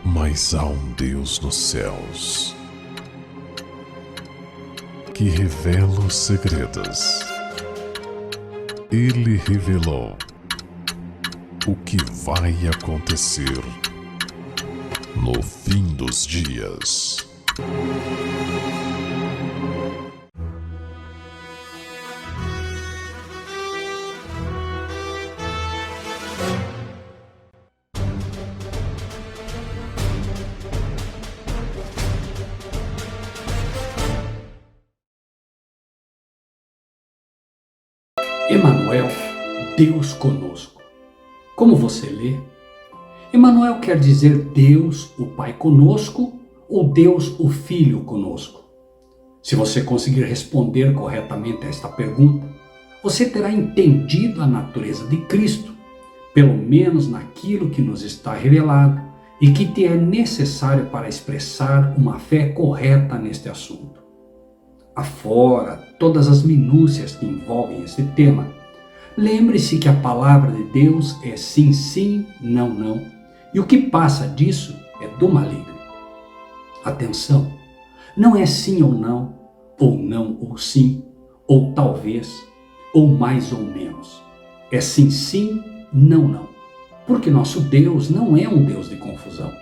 Mas há um Deus nos céus que revela os segredos. Ele revelou o que vai acontecer no fim dos dias. Emanuel, Deus conosco. Como você lê? Emanuel quer dizer Deus, o Pai conosco, ou Deus, o Filho conosco? Se você conseguir responder corretamente a esta pergunta, você terá entendido a natureza de Cristo, pelo menos naquilo que nos está revelado e que te é necessário para expressar uma fé correta neste assunto. Afora todas as minúcias que envolvem este tema, lembre-se que a palavra de Deus é sim, sim, não, não, e o que passa disso é do maligno. Atenção, não é sim ou não ou sim, ou talvez, ou mais ou menos. É sim, sim, não, não, porque nosso Deus não é um Deus de confusão.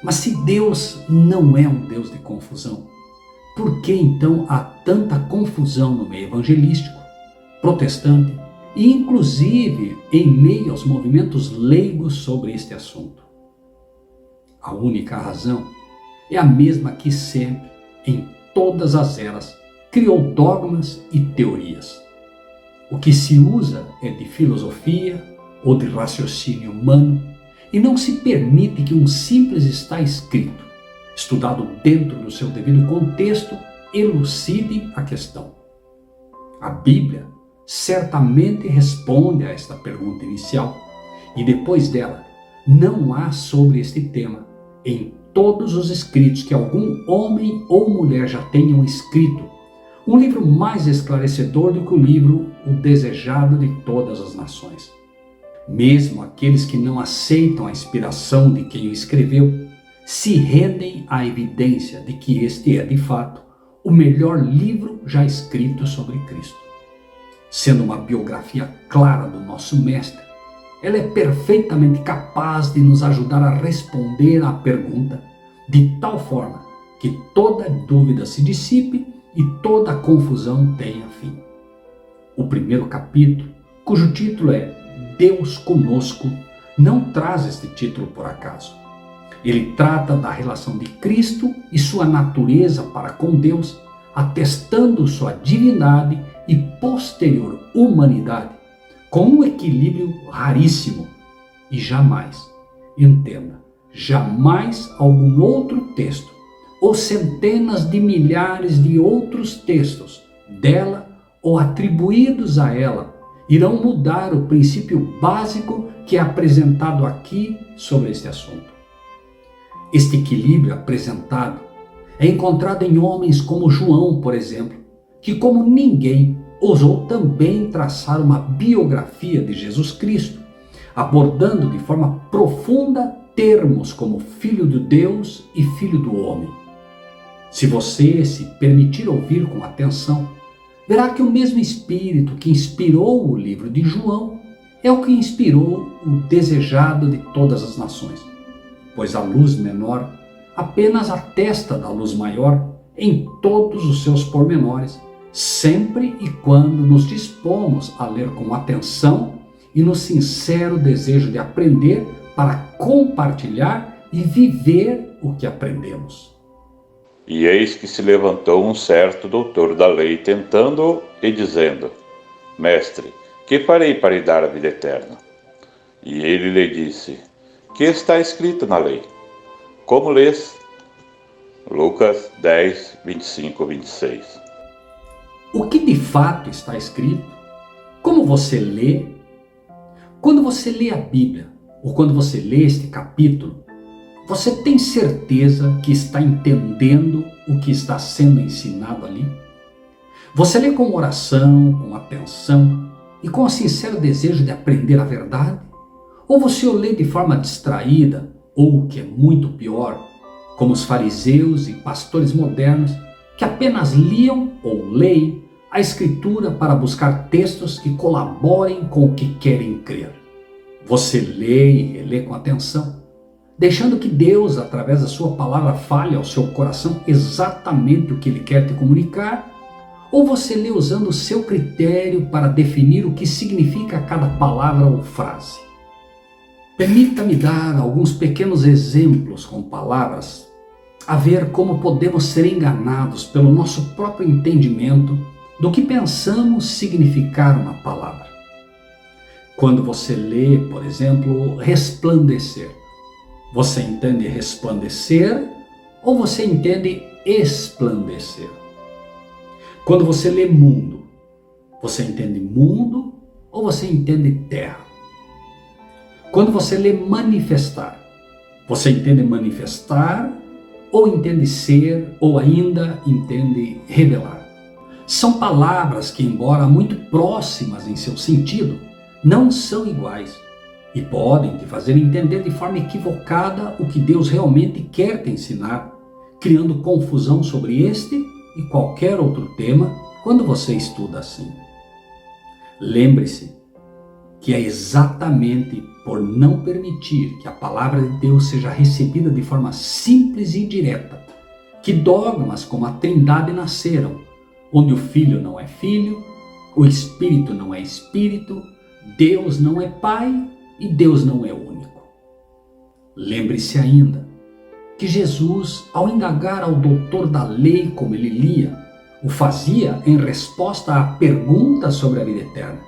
Mas se Deus não é um Deus de confusão, por que então há tanta confusão no meio evangelístico, protestante e inclusive em meio aos movimentos leigos sobre este assunto? A única razão é a mesma que sempre, em todas as eras, criou dogmas e teorias. O que se usa é de filosofia ou de raciocínio humano e não se permite que um simples está escrito, estudado dentro do seu devido contexto, elucide a questão. A Bíblia certamente responde a esta pergunta inicial e depois dela não há sobre este tema em todos os escritos que algum homem ou mulher já tenham escrito um livro mais esclarecedor do que o livro O Desejado de Todas as Nações. Mesmo aqueles que não aceitam a inspiração de quem o escreveu se rendem à evidência de que este é, de fato, o melhor livro já escrito sobre Cristo. Sendo uma biografia clara do nosso Mestre, ela é perfeitamente capaz de nos ajudar a responder à pergunta de tal forma que toda dúvida se dissipe e toda confusão tenha fim. O primeiro capítulo, cujo título é Deus Conosco, não traz este título por acaso. Ele trata da relação de Cristo e sua natureza para com Deus, atestando sua divindade e posterior humanidade, com um equilíbrio raríssimo. E jamais, entenda, jamais algum outro texto, ou centenas de milhares de outros textos dela ou atribuídos a ela, irão mudar o princípio básico que é apresentado aqui sobre este assunto. Este equilíbrio apresentado é encontrado em homens como João, por exemplo, que como ninguém ousou também traçar uma biografia de Jesus Cristo, abordando de forma profunda termos como Filho de Deus e Filho do Homem. Se você se permitir ouvir com atenção, verá que o mesmo Espírito que inspirou o livro de João é o que inspirou o Desejado de Todas as Nações, pois a luz menor apenas atesta da luz maior em todos os seus pormenores, sempre e quando nos dispomos a ler com atenção e no sincero desejo de aprender para compartilhar e viver o que aprendemos. E eis que se levantou um certo doutor da lei, tentando-o e dizendo: Mestre, que farei para lhe dar a vida eterna? E ele lhe disse: Que está escrito na lei? Como lês? Lucas 10, 25, 26. O que de fato está escrito? Como você lê? Quando você lê a Bíblia, ou quando você lê este capítulo, você tem certeza que está entendendo o que está sendo ensinado ali? Você lê com oração, com atenção e com o sincero desejo de aprender a verdade? Ou você o lê de forma distraída, ou o que é muito pior, como os fariseus e pastores modernos que apenas liam ou leem a Escritura para buscar textos que colaborem com o que querem crer. Você lê e relê com atenção, deixando que Deus, através da sua palavra, fale ao seu coração exatamente o que Ele quer te comunicar, ou você lê usando o seu critério para definir o que significa cada palavra ou frase. Permita-me dar alguns pequenos exemplos com palavras, a ver como podemos ser enganados pelo nosso próprio entendimento do que pensamos significar uma palavra. Quando você lê, por exemplo, resplandecer, você entende resplandecer ou você entende esplandecer? Quando você lê mundo, você entende mundo ou você entende terra? Quando você lê manifestar, você entende manifestar ou entende ser ou ainda entende revelar? São palavras que, embora muito próximas em seu sentido, não são iguais e podem te fazer entender de forma equivocada o que Deus realmente quer te ensinar, criando confusão sobre este e qualquer outro tema quando você estuda assim. Lembre-se que é exatamente por não permitir que a palavra de Deus seja recebida de forma simples e direta que dogmas como a Trindade nasceram, onde o Filho não é Filho, o Espírito não é Espírito, Deus não é Pai e Deus não é único. Lembre-se ainda que Jesus, ao indagar ao doutor da lei como ele lia, o fazia em resposta à pergunta sobre a vida eterna.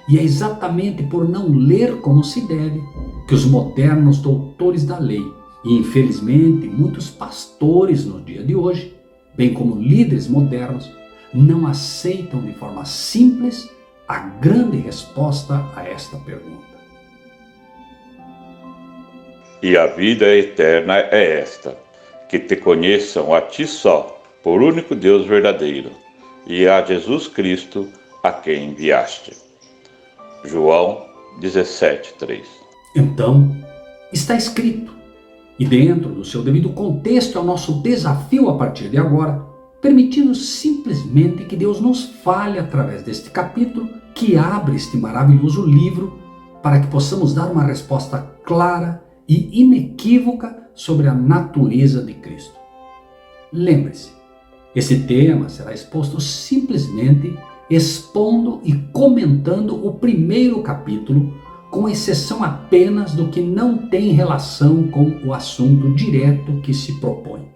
E é exatamente por não ler como se deve que os modernos doutores da lei, e infelizmente muitos pastores no dia de hoje, bem como líderes modernos, não aceitam de forma simples a grande resposta a esta pergunta. E a vida eterna é esta, que te conheçam a ti só, por único Deus verdadeiro, e a Jesus Cristo, a quem enviaste. João 17:3. Então, está escrito, e dentro do seu devido contexto é o nosso desafio a partir de agora, permitindo simplesmente que Deus nos fale através deste capítulo que abre este maravilhoso livro para que possamos dar uma resposta clara e inequívoca sobre a natureza de Cristo. Lembre-se, esse tema será exposto simplesmente expondo e comentando o primeiro capítulo, com exceção apenas do que não tem relação com o assunto direto que se propõe.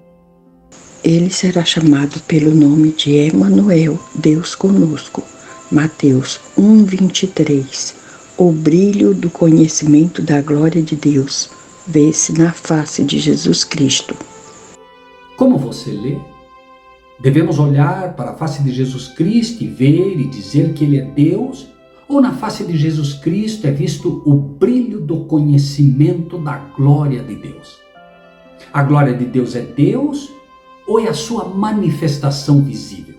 Ele será chamado pelo nome de Emanuel, Deus conosco. Mateus 1:23. O brilho do conhecimento da glória de Deus vê-se na face de Jesus Cristo. Como você lê? Devemos olhar para a face de Jesus Cristo e ver e dizer que Ele é Deus? Ou na face de Jesus Cristo é visto o brilho do conhecimento da glória de Deus? A glória de Deus é Deus ou é a sua manifestação visível?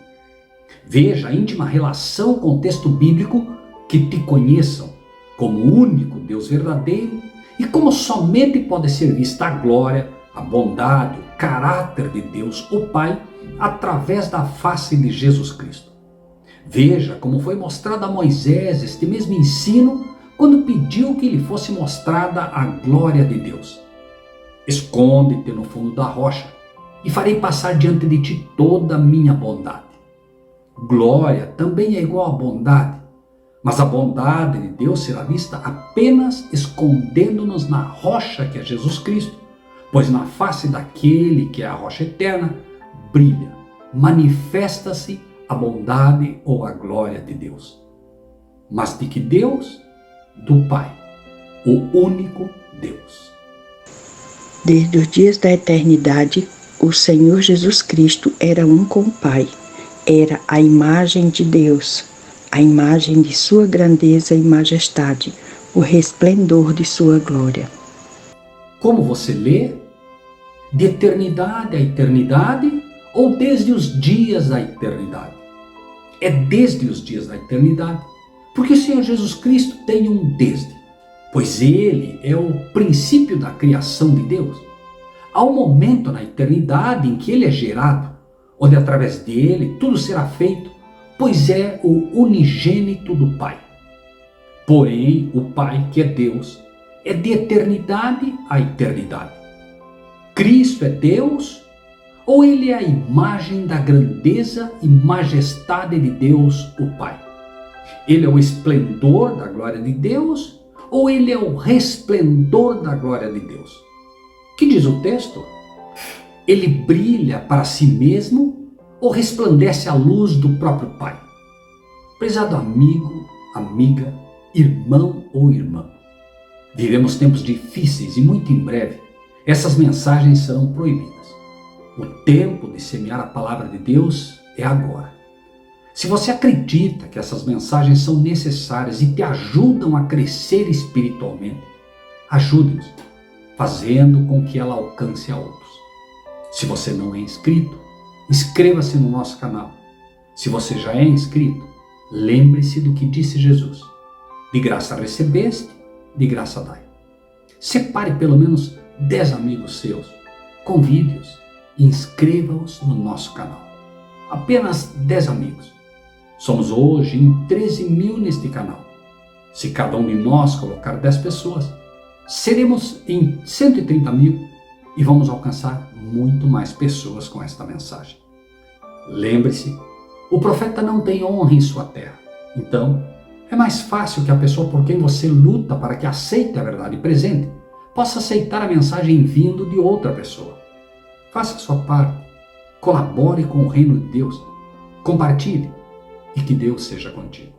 Veja a íntima relação com o texto bíblico que te conheçam como o único Deus verdadeiro e como somente pode ser vista a glória, a bondade, o caráter de Deus, o Pai, através da face de Jesus Cristo. Veja como foi mostrado a Moisés este mesmo ensino quando pediu que lhe fosse mostrada a glória de Deus. Esconde-te no fundo da rocha e farei passar diante de ti toda a minha bondade. Glória também é igual a bondade, mas a bondade de Deus será vista apenas escondendo-nos na rocha que é Jesus Cristo, pois na face daquele que é a rocha eterna, brilha, manifesta-se a bondade ou a glória de Deus. Mas de que Deus? Do Pai, o único Deus. Desde os dias da eternidade, o Senhor Jesus Cristo era um com o Pai. Era a imagem de Deus, a imagem de sua grandeza e majestade, o resplendor de sua glória. Como você lê? De eternidade a eternidade ou desde os dias da eternidade? É desde os dias da eternidade, porque o Senhor Jesus Cristo tem um desde. pois ele é o princípio da criação de Deus. Há um momento na eternidade em que ele é gerado, onde através dele tudo será feito, pois é o unigênito do Pai. Porém, o Pai, que é Deus, é de eternidade a eternidade. Cristo é Deus, ou ele é a imagem da grandeza e majestade de Deus, o Pai? Ele é o esplendor da glória de Deus, ou ele é o resplendor da glória de Deus? Que diz o texto? Ele brilha para si mesmo ou resplandece à luz do próprio Pai? Prezado amigo, amiga, irmão ou irmã, vivemos tempos difíceis e muito em breve essas mensagens serão proibidas. O tempo de semear a palavra de Deus é agora. Se você acredita que essas mensagens são necessárias e te ajudam a crescer espiritualmente, ajude-nos, fazendo com que ela alcance a outros. Se você não é inscrito, inscreva-se no nosso canal. Se você já é inscrito, lembre-se do que disse Jesus: de graça recebeste, de graça dai. Separe pelo menos 10 amigos seus, convide-os e inscreva-os no nosso canal. Apenas 10 amigos. Somos hoje em 13.000 neste canal. Se cada um de nós colocar 10 pessoas, seremos em 130.000 e vamos alcançar muito mais pessoas com esta mensagem. Lembre-se, o profeta não tem honra em sua terra. Então, é mais fácil que a pessoa por quem você luta para que aceite a verdade presente possa aceitar a mensagem vindo de outra pessoa. Faça a sua parte, colabore com o reino de Deus, compartilhe e que Deus seja contigo.